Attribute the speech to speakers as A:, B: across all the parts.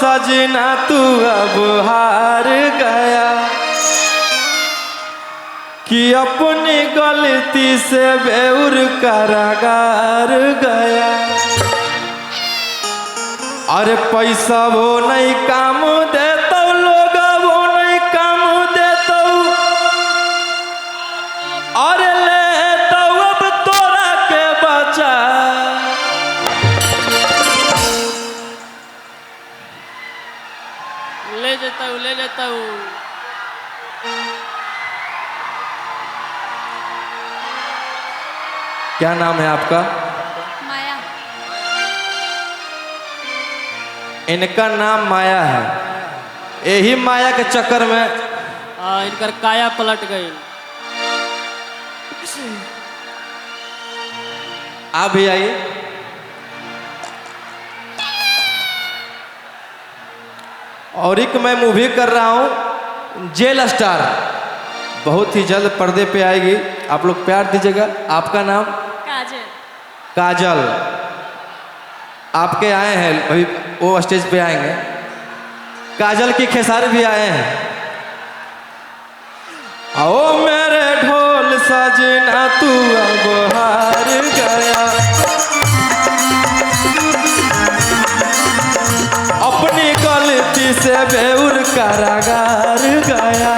A: सजना तू अब हार गया कि अपनी गलती से बेउर कारागार गया। अरे पैसा वो नहीं काम देता लोग वो नहीं काम देता अरे लेता अब तोरा के बचा
B: ले जाता हूँ।
A: क्या नाम है आपका?
C: माया।
A: इनका नाम माया है। यही माया के चक्कर में
B: इनकर काया पलट गई।
A: आप भी आइए। और एक मैं मूवी कर रहा हूँ जेल स्टार, बहुत ही जल्द पर्दे पे आएगी, आप लोग प्यार दीजिएगा। आपका नाम?
C: काजल।
A: काजल। आपके आए हैं अभी, वो स्टेज पे आएंगे। काजल की खेसारी भी आए हैं। आओ मेरे ढोल सजना तू अब हार गया अपनी गलती से बेउर कारागार गया।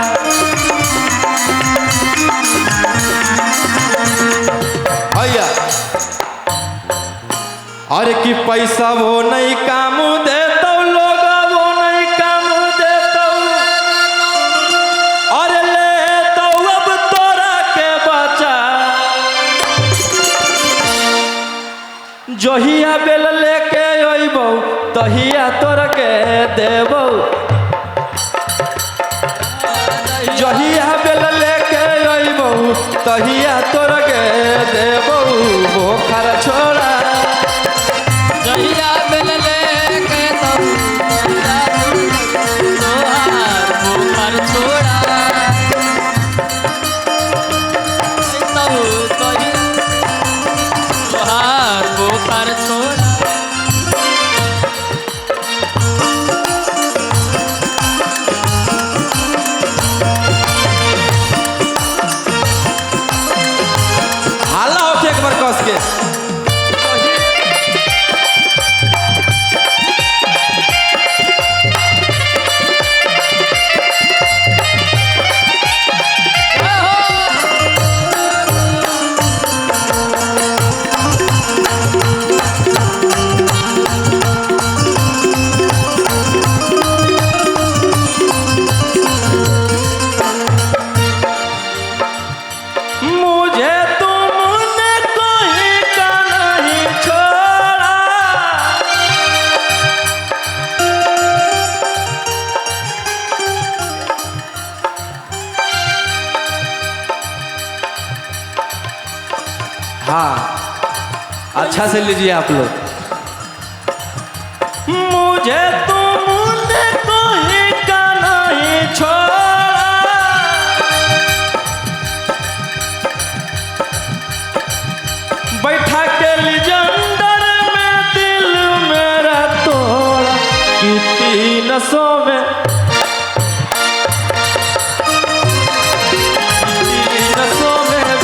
A: भैया अरे कि पैसा वो नहीं काम देता लोग वो नहीं काम देता अरे लेता अब तोरा के बचा जहिया बेल लेके अइबौ तहिया तोरा के देबौ जहिया बेल लेके अइबौ तहिया तोरा के देबौ बोखर छोड़ा
B: जहिया बेल लेके तोहार बोखर छोड़ा तोहार बोखर छोड़ा।
A: हाला होके एक बार कस के मुझे तुमने कहीं का नहीं छोड़ा हाँ अच्छा से लीजिए आप लोग। मुझे तुमने कहीं का नहीं छोड़ा बैठा के लिजंदर में दिल मेरा तोड़ा कि तीन सौ में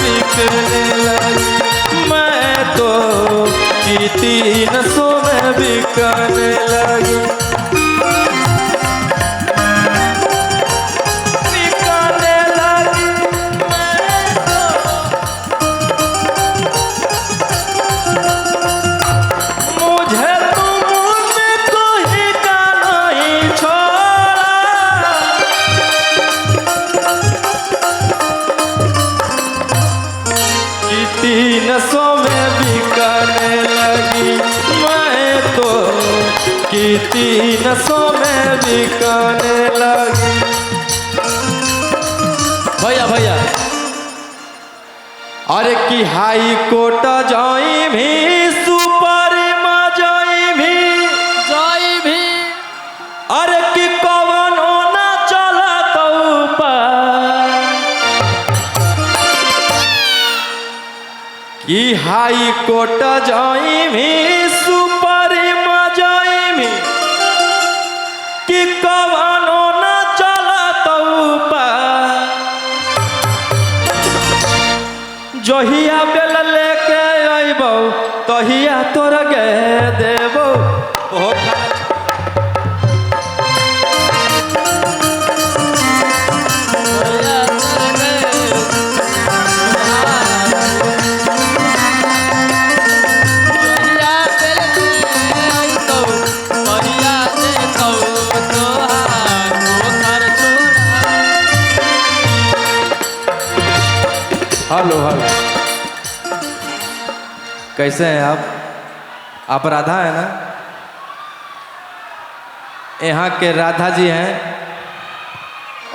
A: बिकने लगी मैं तो कि 300 में बिकने लगी बिकने लगी मैं तो मुझे तुमने कोई का नहीं छोड़ा कि 300 में बिकने लगी मैं तो कि 300 में बिकने लगी। भैया भैया अरे कि हाई कोर्ट जाई भी सुप्रीम जाई भी अरे कि कवनो ना चला तो कि हाई कोर्ट जाई भी सुप्रीम जाई भी कि कवनो न चलत ऊपर जहिया बेल लेके अइबो तहिया तोर गे देबो। हेलो हेलो, कैसे हैं आप राधा है ना? यहाँ के राधा जी हैं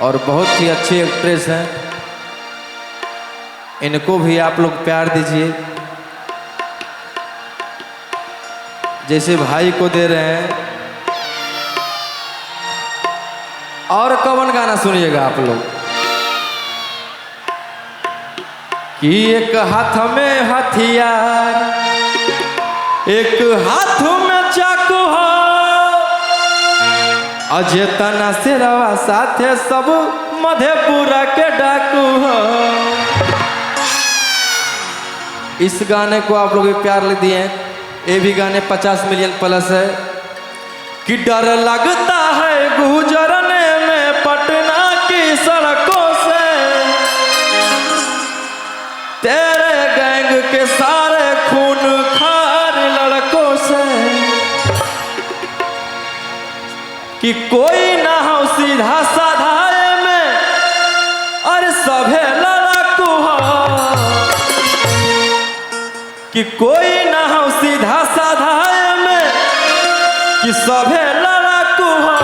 A: और बहुत ही अच्छी एक्ट्रेस हैं। इनको भी आप लोग प्यार दीजिए जैसे भाई को दे रहे हैं। और कौन गाना सुनिएगा आप लोग कि एक हाथ में हथियार एक हाथ में चाकू हो अजेतना से रवा साथे सब मधेपुरा के डाकू हो। इस गाने को आप लोग प्यार ले दिए। ये भी गाने 50 मिलियन प्लस है। कि डर लगता है गुजरने में पटना की सड़कों से तेरे गैंग के सारे खून खार लड़कों से कि कोई ना हो सीधा साधा में और सभे लड़ाकू हो कि कोई ना हो सीधा साधा में कि सभे लड़ाकू हो।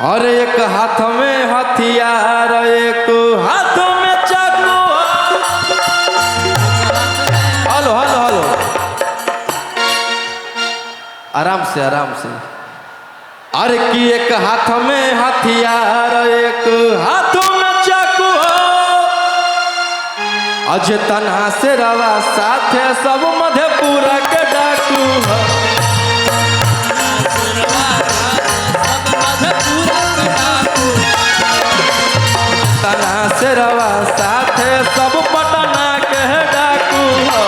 A: और एक हाथ में हथियार एक हाथ में चाकू। हेलो हेलो हेलो, आराम से आराम से। अरे कि एक हाथ में हथियार एक हाथ में चाकू अज तना से रवा साथे सब मधेपुरा के डाकू हो। तना से रवा साथे सब पटना के डाकू हो।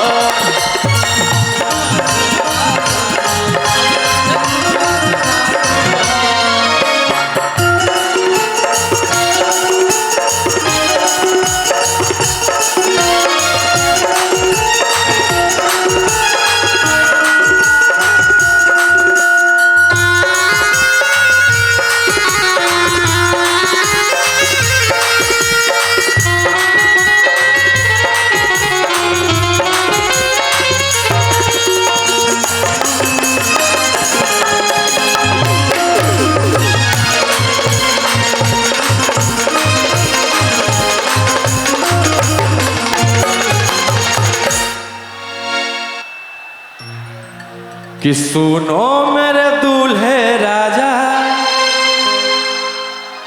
A: कि सुनो मेरे दूल्हे राजा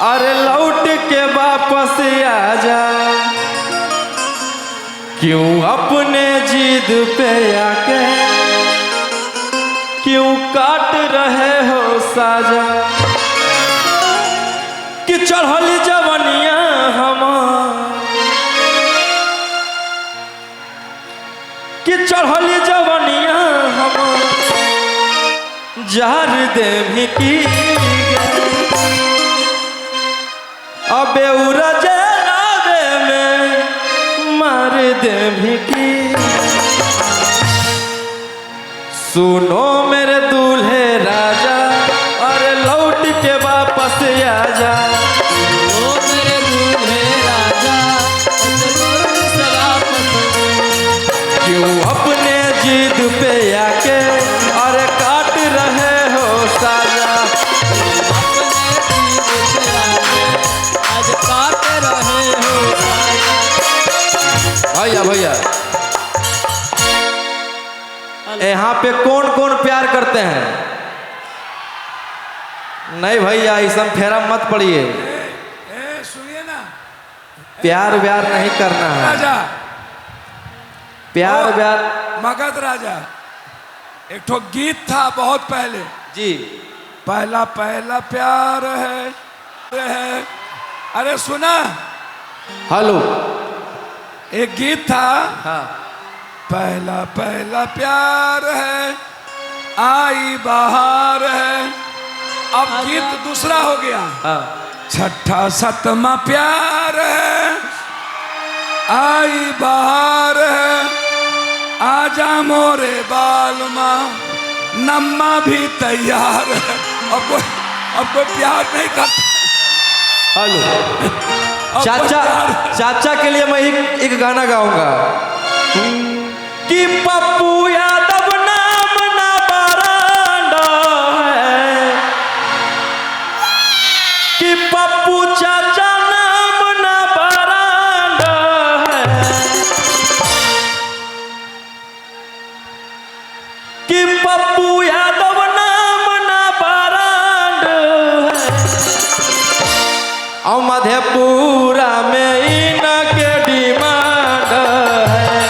A: अरे लौट के वापस आजा क्यों अपने जिद पे आके क्यों काट रहे हो साजा कि चढ़ल जवनिया हमार कि चढ़ल जवनिया हमार जार दे भी की अबे उरजे रावे में मार दे भी की। सुनो मेरे दूल्हे राजा अरे लौट के वापस आजा।
B: ओ मेरे दूल्हे राजा
A: क्यों अपने जिद पे आके और काट रहे हो साजा।
B: आज काट रहे हो
A: भैया भैया यहाँ पे कौन कौन प्यार करते हैं? नहीं भैया इस फेरा मत पड़िए,
C: सुनिए ना,
A: प्यार व्यार नहीं करना है।
C: राजा
A: प्यार व्यार
C: मगध राजा एक ठो गीत था बहुत पहले
A: जी
C: पहला पहला प्यार है। अरे सुना,
A: हेलो।
C: एक गीत था,
A: हाँ
C: पहला पहला प्यार है, आई बहार है। अब गीत दूसरा हो गया,
A: हाँ।
C: छठा सतमा प्यार है, आई बहार है। आजा मोरे बालमा, नम्मा भी तैयार है। अब कोई प्यार नहीं करता।
A: हेलो। चाचा के लिए मैं एक गाना गाऊंगा कि पप्पू यादव नाम ना बरांडा है, कि पप्पू चाचा नाम ना बरांडा है, कि पप्पू यादव नाम ना बरांडा है। और मधेपुरा में इनके डिमांड है,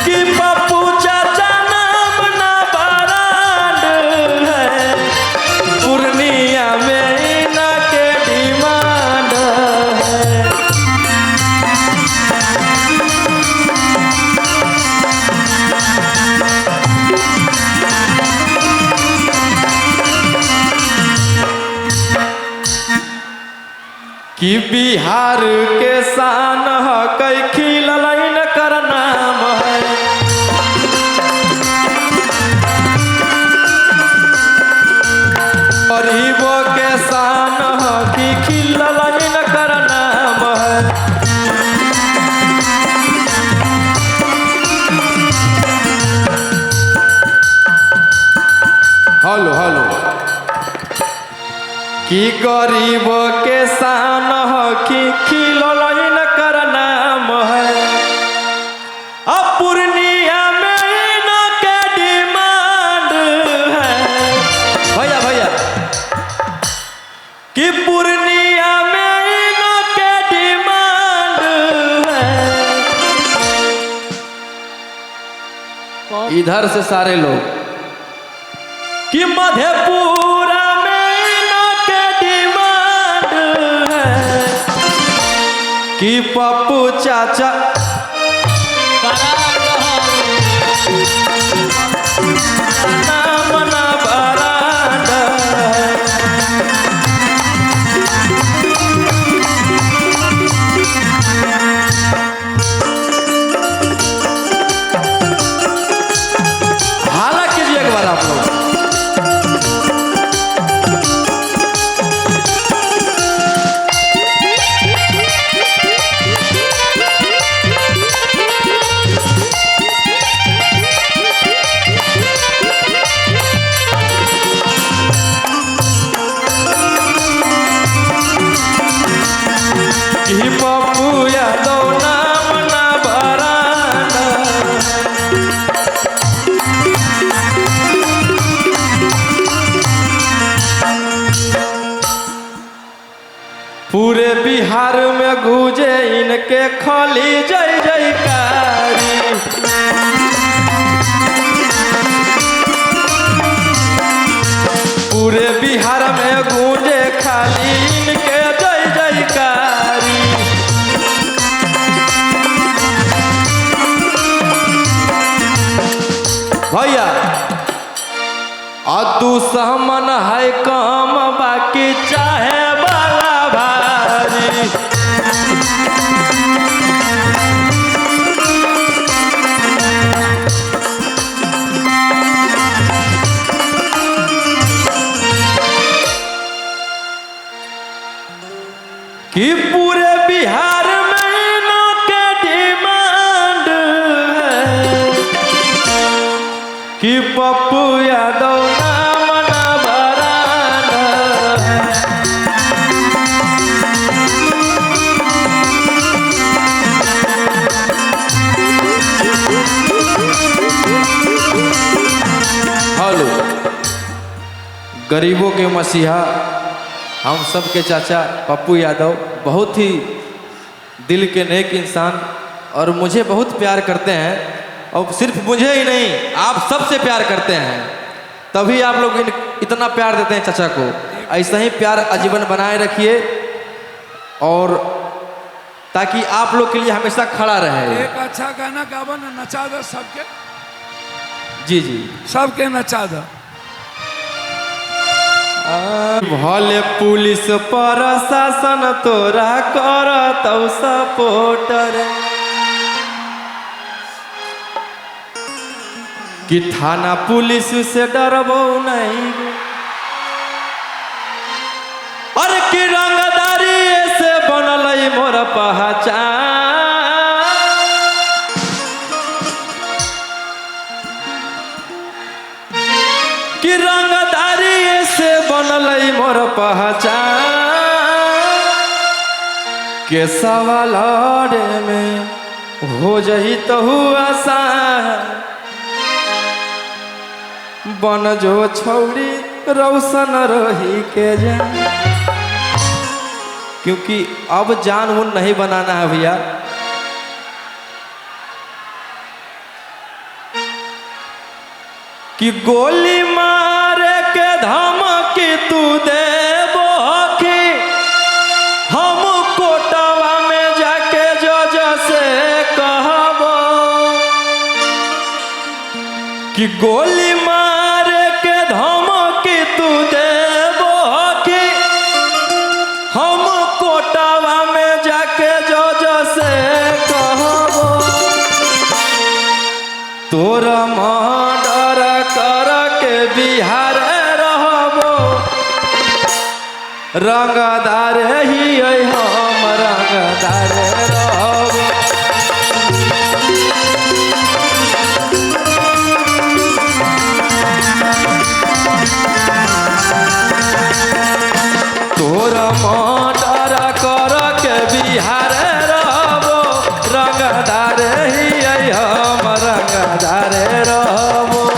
A: कि पप्पू चाचा नाम ना बरांड है, पूर्णिया में इनके डिमांड है। कि बिहार के शान है, कई खिलैन कर नाम है। गरीबों के शान है, कि खिलैन कर नाम है। Hello hello. कि गरीब के शान है, कि खिलौन कर नाम है। अब पूर्णिया में इनके डिमांड है। भैया कि पूर्णिया में इनके डिमांड है। इधर से सारे लोग कि मधेपुरा कि पप्पू चाचा नाम ना बरांड है। हाला कीजिए एक बार आप लोग। कि पप्पू यादव नाम ना बरांड है। पूरे बिहार में गूंजे इनके खाली जय जयकारी। पूरे बिहार में गूंजे खाली इनके जय जयकारी। भैया दुश्मन है कम, बाकी चाहे वाला भारी। कि पूरे बिहार में इनके डिमांड है, कि पप्पू यादव नाम ना बरांड है। हेलो। गरीबों के मसीहा, हम सब के चाचा पप्पू यादव बहुत ही दिल के नेक इंसान और मुझे बहुत प्यार करते हैं। और सिर्फ मुझे ही नहीं आप सबसे प्यार करते हैं, तभी आप लोग इतना प्यार देते हैं चाचा को। ऐसा ही प्यार आजीवन बनाए रखिए और ताकि आप लोग के लिए हमेशा खड़ा रहे।
C: एक अच्छा गाना गावा ना, नचा दो सबके।
A: जी जी
C: सबके नचा दो।
A: भले पुलिस प्रशासन तोरा करत सपोर्टर, कि थाना पुलिस से डरबो नहीं, और कि रंगदारी से बनल मोर पहचान, कि रंगदारी से बनल मोर पहचान, के सवाल में हो जही तो आसान, बन जो छौड़ी रोशन रही के जान, क्योंकि अब जान उन नहीं बनाना है भैया। कि गोली मारे के धमकी तू देबो कि हम कोटवा में जाके जज से कहबो, कि गोली मारे के धमकी तू देबो कि हम कोटवा में जाके जज से कहबो, तोरा मर्डर कर के बिहार रहबो, रंगदार ही हम रंगदार रहबो। तोरा मर्डर कर के बिहार रहबो, रंगदार ही हम रंगदार रहबो।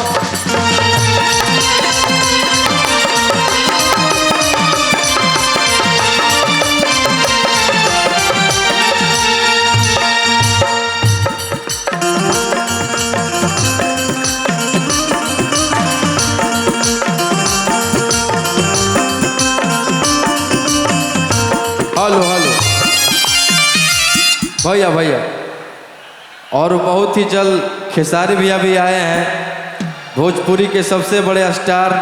A: हेलो हेलो भैया भैया, और बहुत ही जल्द खेसारी भैया भी आए हैं, भोजपुरी के सबसे बड़े स्टार,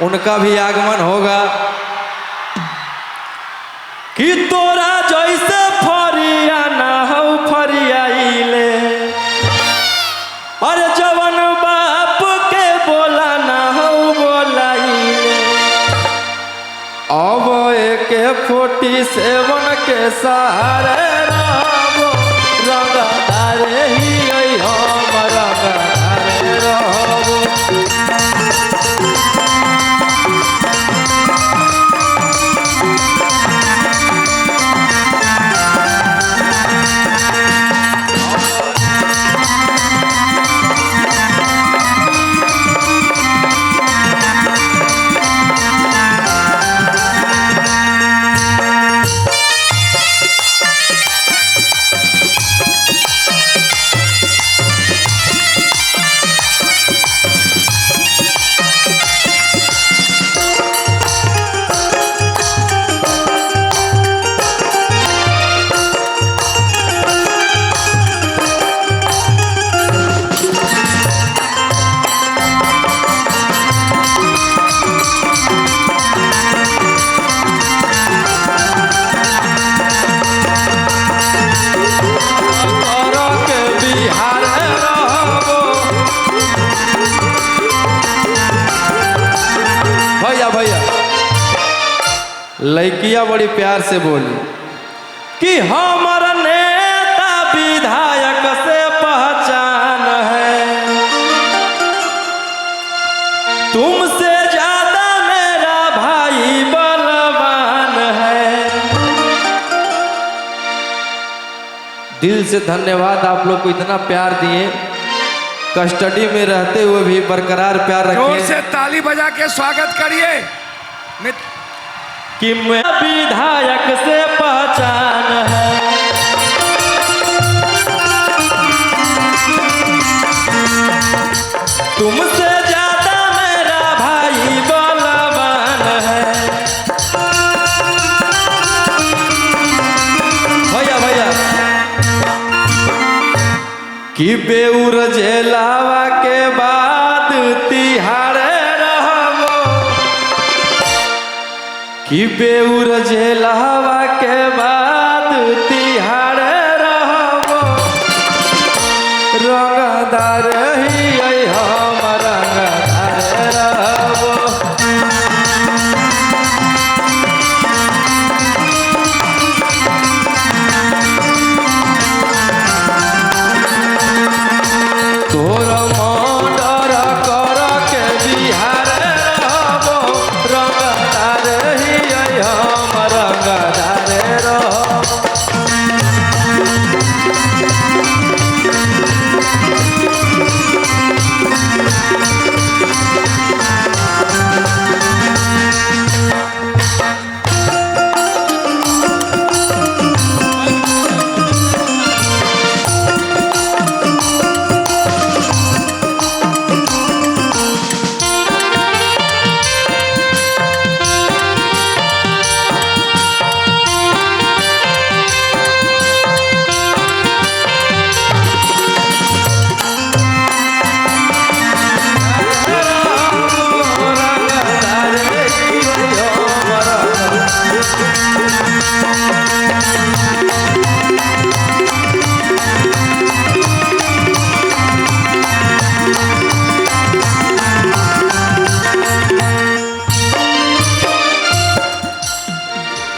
A: उनका भी आगमन होगा। कि तोरा जैसे फरिया ना हो फरियाइले, और जवन बाप के बोला ना हो बोलाइले, अब एक 47 के सहारे रहबो, रंगदार ही हम रंगदार रहबो। लड़कियां बड़ी प्यार से बोली कि हमारा नेता विधायक से पहचान है, तुमसे ज्यादा मेरा भाई बलवान है। दिल से धन्यवाद, आप लोग को इतना प्यार दिए, कस्टडी में रहते हुए भी बरकरार प्यार रखे।
C: जोर से ताली बजा के स्वागत करिए।
A: कि मैं विधायक से पहचान है, तुमसे ज्यादा मेरा भाई बलवान है। भैया भैया कि बेउर जेलावा के बाद तिहारे रहबो, कि बेउर जेलावा के बाद तिहारे रहबो, रंगदार ही हम रंगदार रहबो। तोर मर्डर कर के बिहार रहबो, रंगदार ही हम रंगदार रहबो।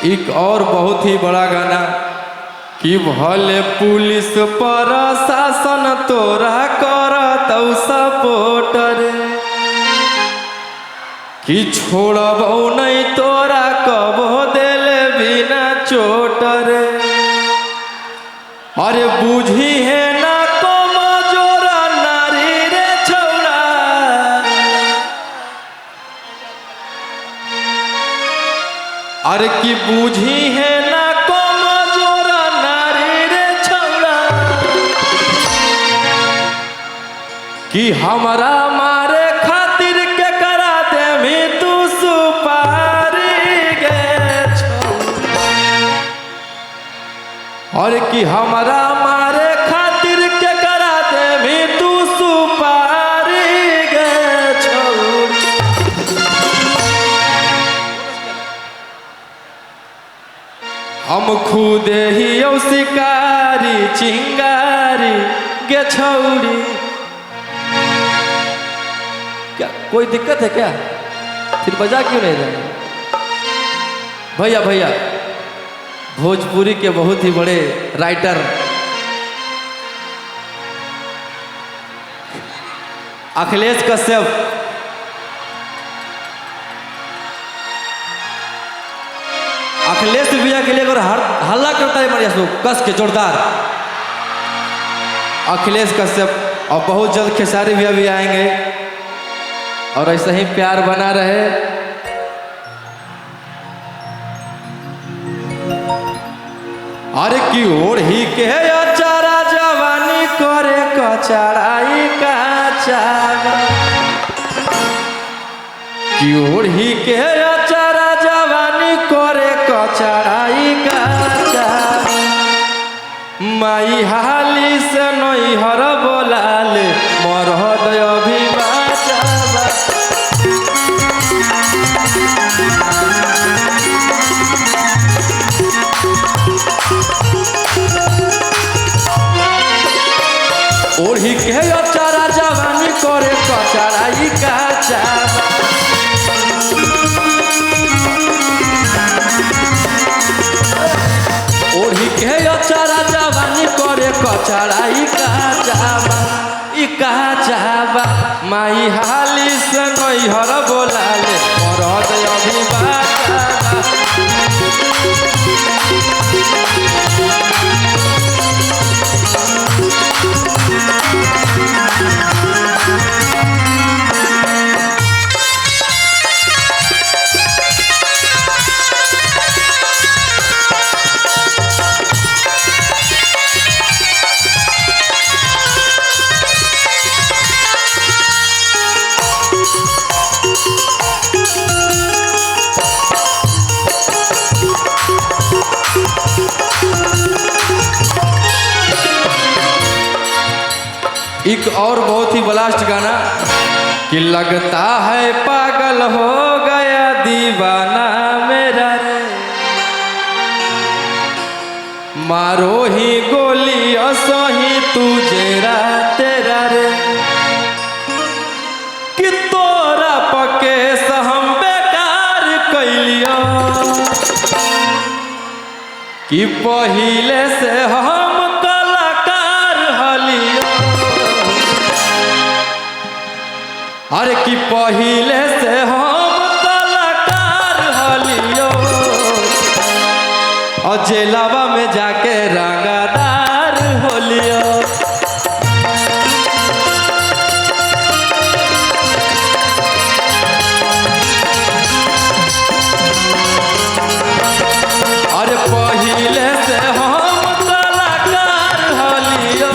A: एक और बहुत ही बड़ा गाना कि भले पुलिस प्रशासन तोरा करत सपोर्ट रे, कि छोड़बो नहीं तोरा कबो देले बिना चोट रे। अरे बुझी है ना कमजोरा नारी रे छौड़ा, अरे की बुझी है ना कमजोरा नारी रे छौड़ा, कि हमरा मारे खातिर के करा देवी तू सुपारी गे छौड़ा, और कि हमरा मारे खातिर के करा देवी तू सुपारी गे छौड़ा। हम खुदे ही शिकारी चिंगारी गे छौड़ी। क्या कोई दिक्कत है क्या? फिर बजा क्यों नहीं रहे? भैया भैया भोजपुरी के बहुत ही बड़े राइटर अखिलेश कश्यप अखिलेश भैया के लिए अगर हल्ला करता है बढ़िया सो कस के जोरदार। अखिलेश कश्यप और बहुत जल्द खेसारी भैया भी आएंगे और ऐसा ही प्यार बना रहे। अरे की ओढ़ी के अचारा जवानी करे कचराई काचावा, की ओढ़ी के अचारा जवानी करे कचराई काचावा। माई हाली से नई हर बोलाले मोर हृदय भी बाचावा। ओढ़ी के अचारा जवानी करे कचराई काचावा। ओढ़ी के अचारा जवानी करे कचराई काचावा। ई काचावा माई हाली से नई हर बोलाले मोर हृदय भी बाचावा। एक और बहुत ही ब्लास्ट गाना कि लगता है पागल हो गया दीवाना मेरा रे, मारो ही गोली असही तुझे रा तेरा रे, कि तोरा पके हम बेकार कैलियो, कि पहिले से हम कलाकार हलियो, अरे कि पहिले से हम कलाकार हलियो, और जेलावा में जाके रंगदार होलियो। अरे पहिले से हम कलाकार हलियो,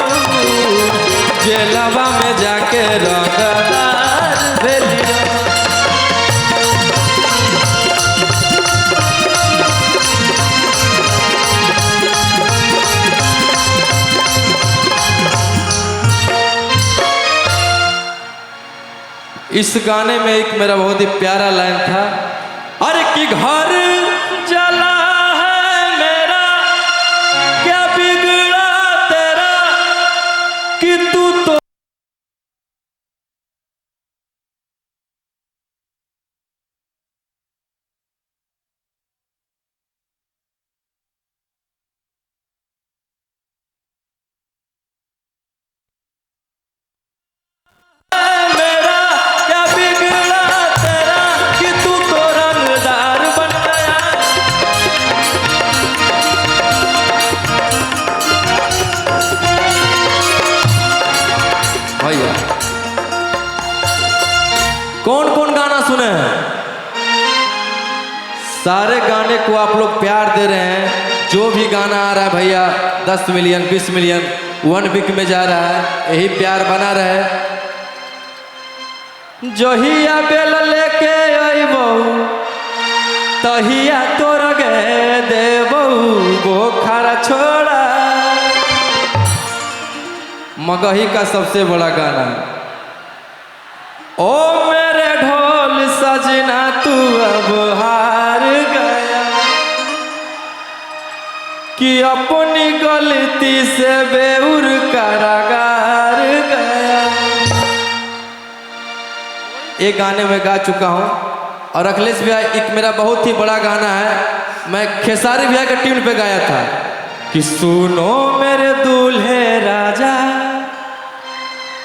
A: जेलावा में जाके रंगदार भेलियो। इस गाने में एक मेरा बहुत ही प्यारा लाइन था, अरे कि घर जला है मेरा क्या बिगड़ा तेरा, कि तू तो मेरा क्या बिगड़ा तेरा, कि तू तो रंगदार बन गया। भैया कौन कौन गाना सुने हैं? सारे गाने को आप लोग प्यार दे रहे हैं। जो भी गाना आ रहा है भैया 10 मिलियन 20 मिलियन 1 वीक में जा रहा है, यही प्यार बना रहे। जहिया बेल लेके अइबो तहिया तोर गे देबो बोखारा छोड़ा। मगही का सबसे बड़ा गाना, ओ मेरे ढोल सजना तू अब हार गया, कि अपनी गलती से बेउर कारागार गया। एक गाने में गा चुका हूँ। और अखिलेश भैया एक मेरा बहुत ही बड़ा गाना है, मैं खेसारी भैया के ट्यून पे गाया था कि सुनो मेरे दूल्हे राजा,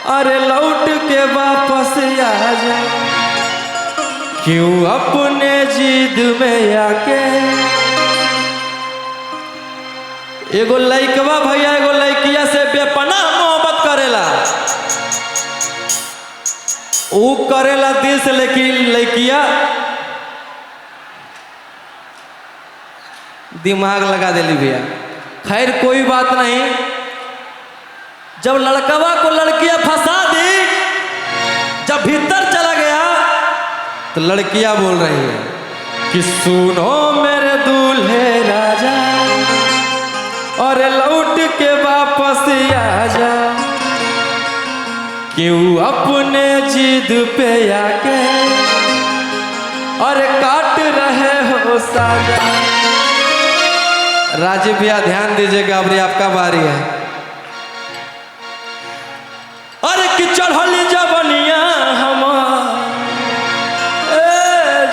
A: अरे लौट के वापस आ जा, क्यों अपने जिद में आके। एगो लइकवा भैया एगो लइकिया से बेपनाह मोहब्बत करेला, वो करेला दिल से, लेकिन लइकिया दिमाग लगा देली भैया। खैर कोई बात नहीं, जब लड़कवा को लड़कियां फंसा दी, जब भीतर चला गया तो लड़कियां बोल रही है कि सुनो मेरे दूल्हे राजा, और लौट के वापस आ जा, क्यों अपने जिद पे आके और काट रहे हो साजा। राजीव भैया ध्यान दीजिएगा, अब आपका बारी है। अरे कि चढ़ली जवनिया हमार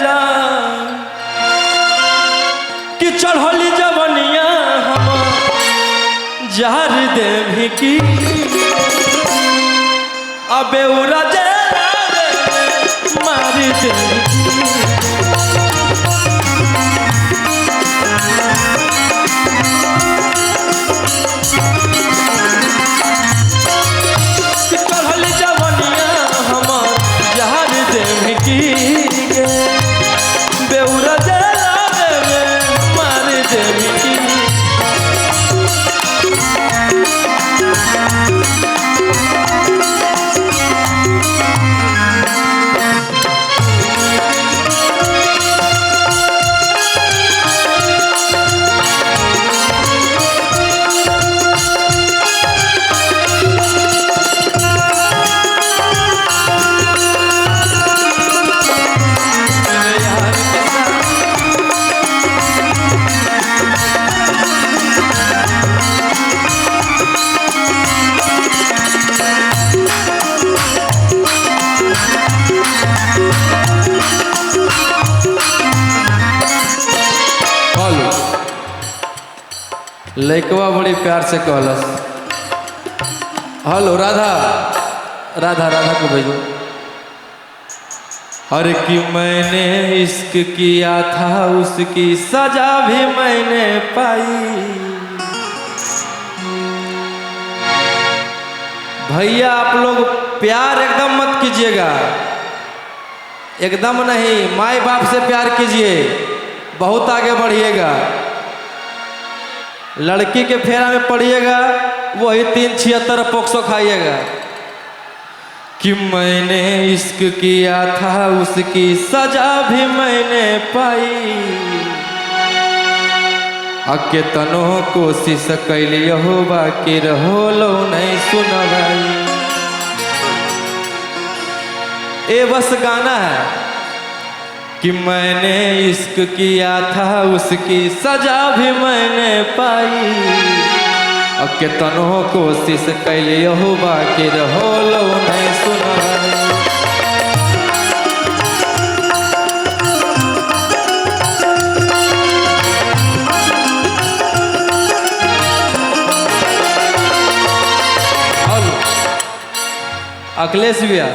A: जान, कि चढ़ली जवनिया हमार जार दे भी की, अबे उराजे मारी दे चढ़ल जवनिया हमार जहार दे की गे, बेउरा जला दे मार दे की। लइकवा बड़ी प्यार से कहलस, हेलो राधा राधा राधा को भेजो। हर कि मैंने इश्क किया था उसकी सजा भी मैंने पाई। भैया आप लोग प्यार एकदम मत कीजिएगा, एकदम नहीं। माई बाप से प्यार कीजिए, बहुत आगे बढ़िएगा। लड़की के फेरा में पड़िएगा, वही 376 पोक्सो खाइएगा। कि मैंने इश्क किया था उसकी सजा भी मैंने पाई। अके तनो कोशिश कैली हो बाकी रहो लो नहीं सुन भाई। ये बस गाना है कि मैंने इश्क किया था उसकी सजा भी मैंने पाई। अके तनो कोशिश कैली हो बाकी रहो लो नहीं सुन भाई। अखिलेश भैया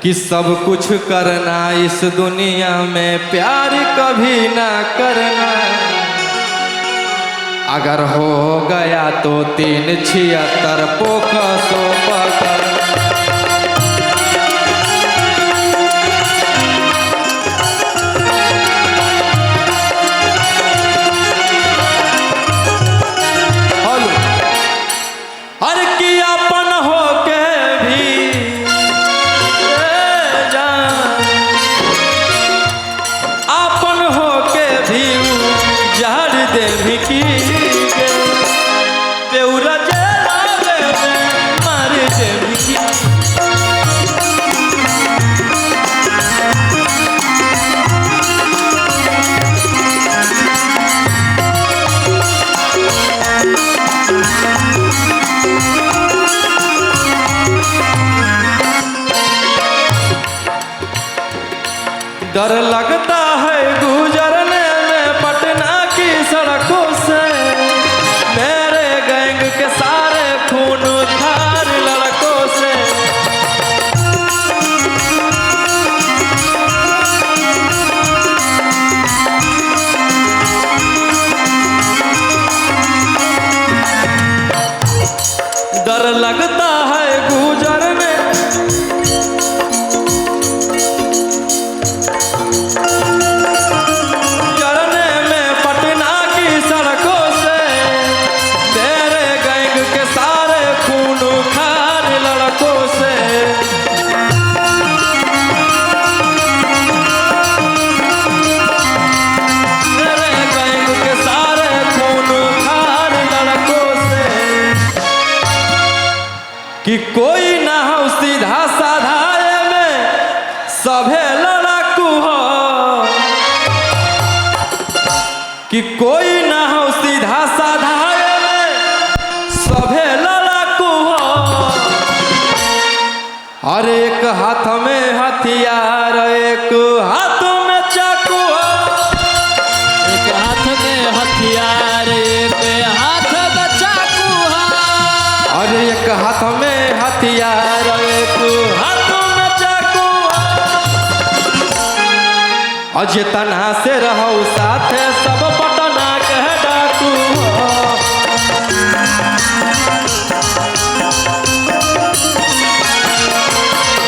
A: कि सब कुछ करना इस दुनिया में, प्यार कभी ना करना। अगर हो गया तो 376 पोखसो पकड़। हर की अपन हो के भी अपन हो के भी जार दे भी की बेउरा जलावे में मार दे भी की। डर लगता है गुजरने में पटना की सड़कों से। मेरे गैंग के सारे खून खार लड़कों से। डर लगता है गुजरने कि कोई ना हो सीधा साधा में सभे लड़ाकू हो। कि कोई ना हो सीधा साधा में सभे लड़ाकू हो। हर एक हाथ में हथियार एक हाथ में चाकू हो।
B: एक हाथ में हथियार एक हाथ में चाकू है।
A: और एक हाथ में हथियार एक हाथ में चाकू। और जितना से रहो साथे सब पटना के डाकू।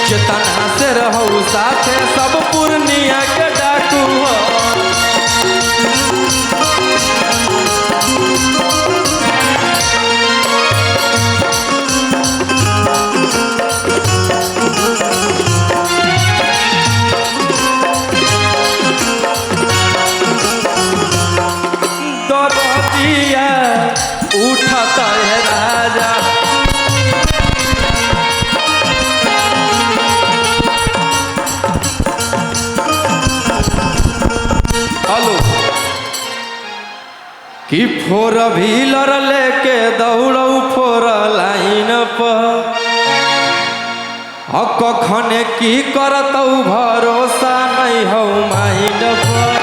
A: जितना से रहो साथे सब पूर्णिया के डाकू। उठाता है राजा हेलो कि 4 व्हीलर लेके दौड़ो 4 लाइन पर। कखने की करतौ भरोसा नहीं हो माइंड पर।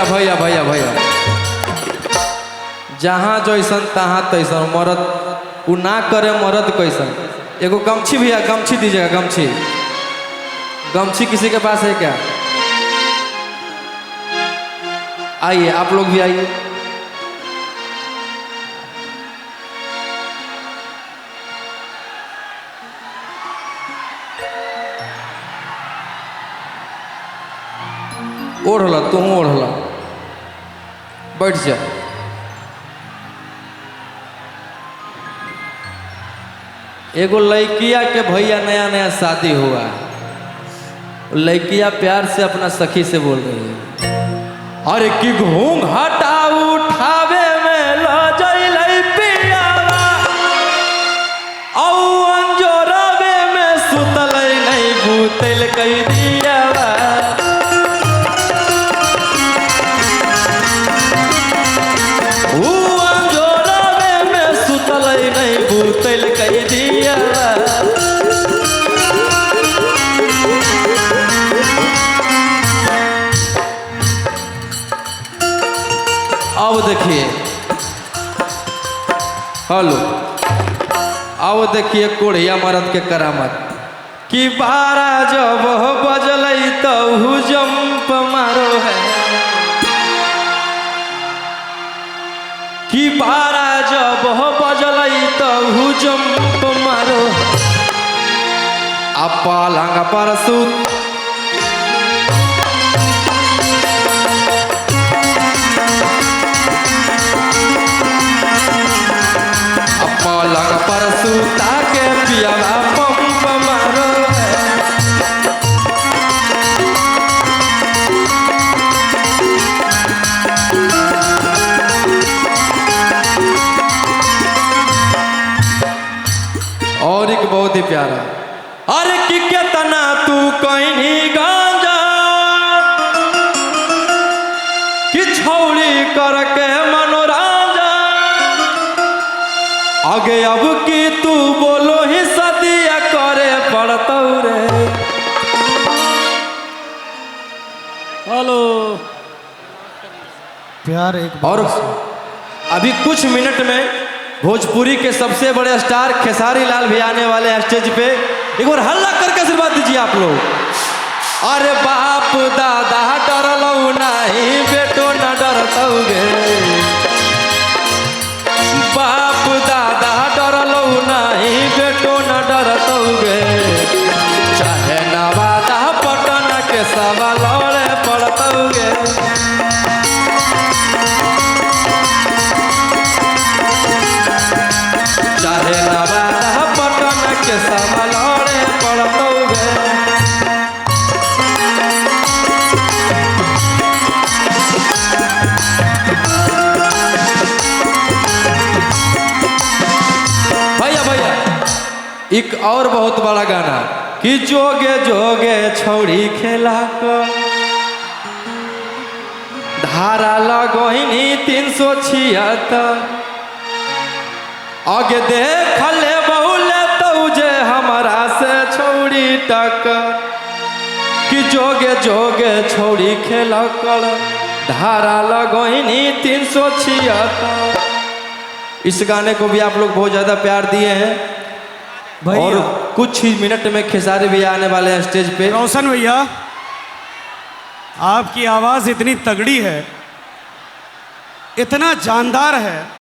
A: भैया भैया भैया भैया जहाँ जैसन तहाँ तैसन मरद उ ना करे मरद कैसन। एगो गमछी भैया गमछी दीजिएगा गमछी। गमछी किसी के पास है क्या? आइए आप लोग भी आइए। ओढ़ला तुम ओढ़ला बैठ जा। एगो लड़किया के भैया नया नया शादी हुआ, लड़किया प्यार से अपना सखी से बोल रही है, अरे कि घूंघटा उठावे में ल जइलै पियावा औ अंजोरवे में सुतलै नहीं भूतल कई दियावा। नहीं भूतल कई दिया। अब देखिए हेलो, अब देखिए कोढ़िया मरद के करामत कि 12 जब बजल तो जंप मारो है कि 12 जब बजल तो जंप मारो आ पलंग पर सुत पलंग पर सुता के पियावा पंप मारो और एक बहुत ही प्यारा, अरे कि कितना तू कहीं गांजा कि छौड़ी करके मनोरंजन आगे अब की तू बोलो ही सदिया करे पड़तौ रे।
B: हेलो
D: प्यार एक
A: और अभी कुछ मिनट में भोजपुरी के सबसे बड़े स्टार खेसारी लाल भी आने वाले हैं स्टेज पे। एक बार हल्ला करके आशीर्वाद दीजिए आप लोग। अरे बाप दादा डरलौ नहीं बेटो न डरतौ गे, बाप दादा डरलौ नहीं बेटो न डरतौ गे, चाहे नवादा पटना के सवा लड़े पड़तौ गे। चाहे नवादा पटना के सवा लड़े पड़तौ गे। भैया भैया एक और बहुत बड़ा गाना कि जोगे जोगे छौड़ी खेला को धारा लगोहिनी 376 आगे देख ले बहुले तुझे हमारा से छौड़ी टक कि जोगे जोगे छौड़ी खेला कर धारा लगोहिनी 376। इस गाने को भी आप लोग बहुत ज़्यादा प्यार दिए हैं और कुछ ही मिनट में खेसारी भी आने वाले हैं स्टेज पे।
D: रोशन भैया आपकी आवाज़ इतनी तगड़ी है, इतना जानदार है